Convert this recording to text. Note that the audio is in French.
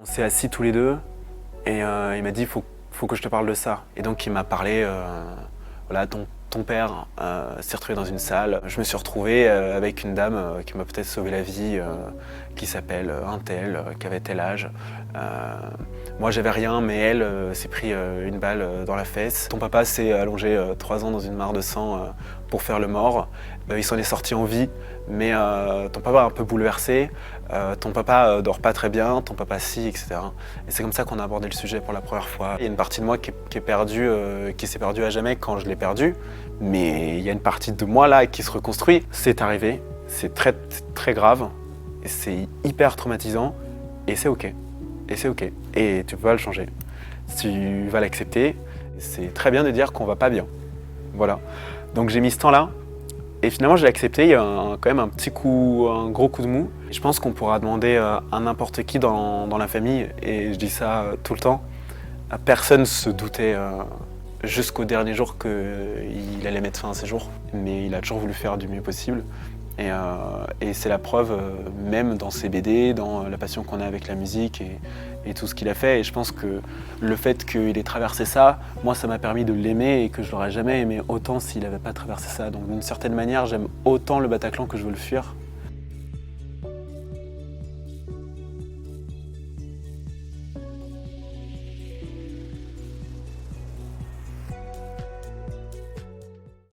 On s'est assis tous les deux et il m'a dit faut que je te parle de ça. Et donc il m'a parlé, voilà, ton père s'est retrouvé dans une salle. Je me suis retrouvé avec une dame qui m'a peut-être sauvé la vie, qui s'appelle un tel, qui avait tel âge. Moi j'avais rien, mais elle s'est pris une balle dans la fesse. Ton papa s'est allongé 3 ans dans une mare de sang pour faire le mort. Il s'en est sorti en vie, mais ton papa est un peu bouleversé. Ton papa dort pas très bien, ton papa si, etc. Et c'est comme ça qu'on a abordé le sujet pour la première fois. Il y a une partie de moi qui est perdue, qui s'est perdue à jamais quand je l'ai perdue, mais il y a une partie de moi là qui se reconstruit. C'est arrivé, c'est très grave, et c'est hyper traumatisant, et c'est ok. Et c'est ok. Et tu peux pas le changer. Tu vas l'accepter. C'est très bien de dire qu'on va pas bien. Voilà. Donc j'ai mis ce temps-là. Et finalement, j'ai accepté. Il y a quand même un gros coup de mou. Je pense qu'on pourra demander à n'importe qui dans la famille, et je dis ça tout le temps. Personne se doutait jusqu'au dernier jour qu'il allait mettre fin à ses jours. Mais il a toujours voulu faire du mieux possible. Et c'est la preuve, même dans ses BD, dans la passion qu'on a avec la musique et tout ce qu'il a fait. Et je pense que le fait qu'il ait traversé ça, moi, ça m'a permis de l'aimer et que je l'aurais jamais aimé autant s'il n'avait pas traversé ça. Donc d'une certaine manière, j'aime autant le Bataclan que je veux le fuir.